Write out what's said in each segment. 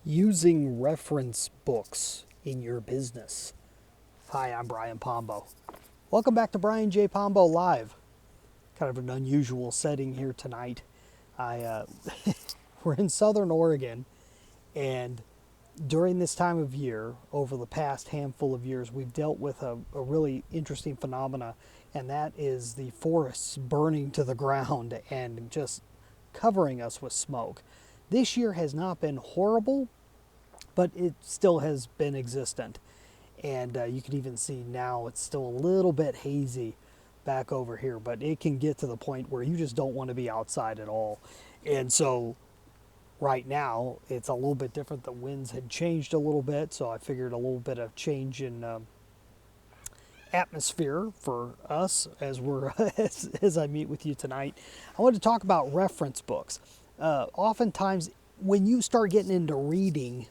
Using reference books in your business. Hi, I'm Brian Pombo. Welcome back to Brian J. Pombo Live. Kind of an unusual setting here tonight. I We're in Southern Oregon, and during this time of year, over the past handful of years, we've dealt with a really interesting phenomena, and that is the forests burning to the ground and just covering us with smoke. This year has not been horrible, but it still has been existent. And you can even see now it's still a little bit hazy back over here, but it can get to the point where you just don't want to be outside at all. And so right now it's a little bit different. The winds had changed a little bit, so I figured a little bit of change in atmosphere for us as we're as I meet with you tonight. I want to talk about reference books. Oftentimes, when you start getting into reading,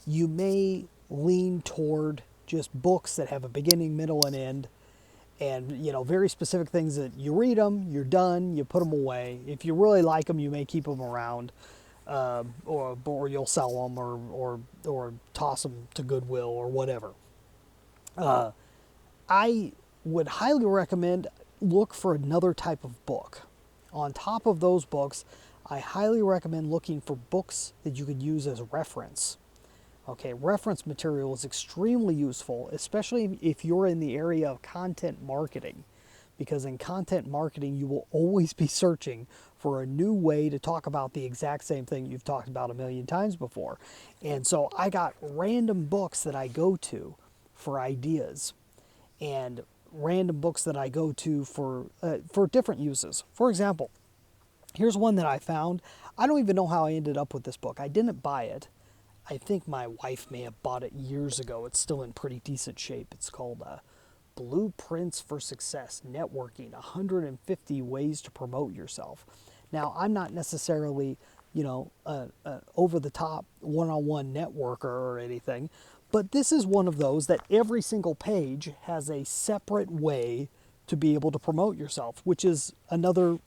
you may lean toward just books that have a beginning, middle, and end, and very specific things that you read them, you're done, you put them away. If you really like them, you may keep them around, or you'll sell them, or toss them to Goodwill or whatever. I would highly recommend look for another type of book. On top of those books, I highly recommend looking for books that you could use as reference. Okay, reference material is extremely useful, especially if you're in the area of content marketing, because in content marketing, you will always be searching for a new way to talk about the exact same thing you've talked about a million times before. And so I got random books that I go to for ideas, and random books that I go to for different uses. For example, here's one that I found. I don't even know how I ended up with this book. I didn't buy it. I think my wife may have bought it years ago. It's still in pretty decent shape. It's called Blueprints for Success Networking, 150 Ways to Promote Yourself. Now, I'm not necessarily, over the top one-on-one networker or anything, but this is one of those that every single page has a separate way to be able to promote yourself, which is another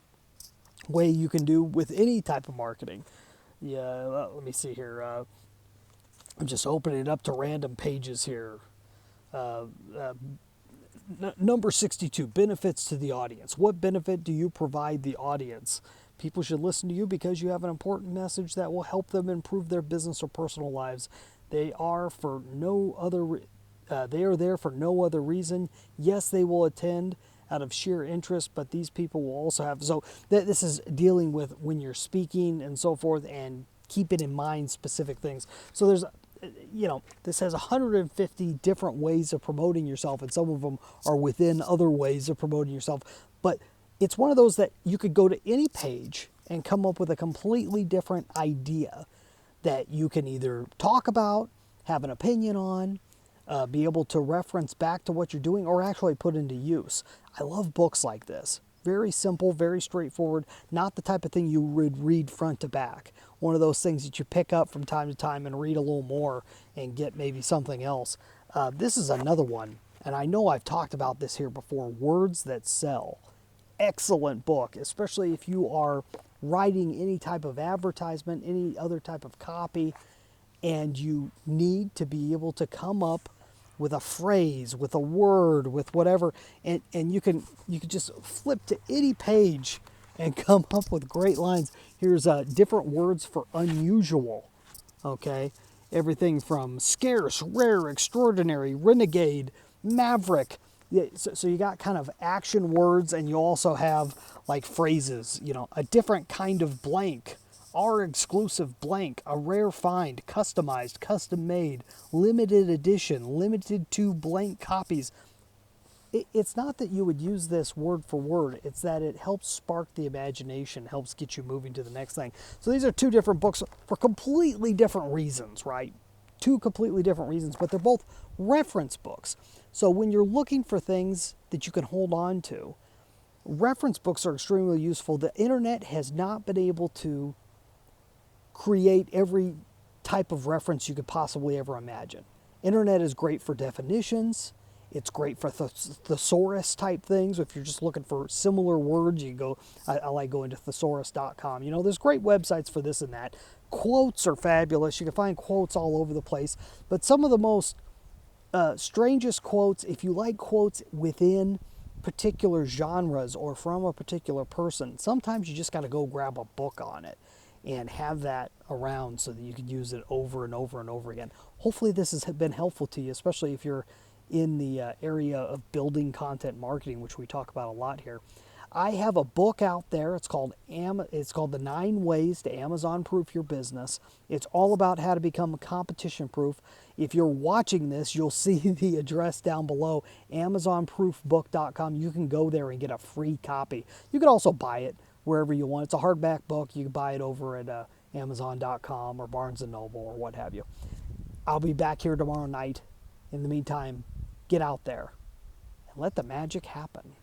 way you can do with any type of marketing. Yeah, let me see here. I'm just opening it up to random pages here. Uh, uh, Number 62, benefits to the audience. What benefit do you provide the audience? People should listen to you because you have an important message that will help them improve their business or personal lives. They are for no other. They are there for no other reason. Yes, they will attend out of sheer interest, but these people will also have. So this is dealing with when you're speaking and so forth, and keeping in mind specific things. So there's this has 150 different ways of promoting yourself, and some of them are within other ways of promoting yourself. But it's one of those that you could go to any page and come up with a completely different idea that you can either talk about, have an opinion on, be able to reference back to what you're doing, or actually put into use. I love books like this. Very simple, very straightforward, not the type of thing you would read front to back. One of those things that you pick up from time to time and read a little more and get maybe something else. This is another one, and I know I've talked about this here before, Words That Sell. Excellent book, especially if you are writing any type of advertisement, any other type of copy, and you need to be able to come up with a phrase, with a word, with whatever, and you can just flip to any page and come up with great lines. Here's different words for unusual. Okay, everything from scarce, rare, extraordinary, renegade, maverick. Yeah, so you got kind of action words, and you also have like phrases. A different kind of blank, our exclusive blank, a rare find, customized, custom made, limited edition, limited to blank copies. It's not that you would use this word for word, it's that it helps spark the imagination, helps get you moving to the next thing. So these are two different books for completely different reasons, right? Two completely different reasons, but they're both reference books. So when you're looking for things that you can hold on to, reference books are extremely useful. The internet has not been able to create every type of reference you could possibly ever imagine. Internet is great for definitions. It's great for thesaurus type things. If you're just looking for similar words, you go. I like going to thesaurus.com. There's great websites for this and that. quotes are fabulous. You can find quotes all over the place. But some of the most strangest quotes, if you like quotes within particular genres or from a particular person, sometimes you just got to go grab a book on it and have that around so that you can use it over and over and over again. Hopefully this has been helpful to you, especially if you're in the area of building content marketing, which we talk about a lot here. I have a book out there. It's called The 9 Ways to Amazon Proof Your Business. It's all about how to become competition proof. If you're watching this, you'll see the address down below, amazonproofbook.com. You can go there and get a free copy. You can also buy it wherever you want. It's a hardback book. You can buy it over at amazon.com or Barnes & Noble or what have you. I'll be back here tomorrow night. In the meantime, get out there and let the magic happen.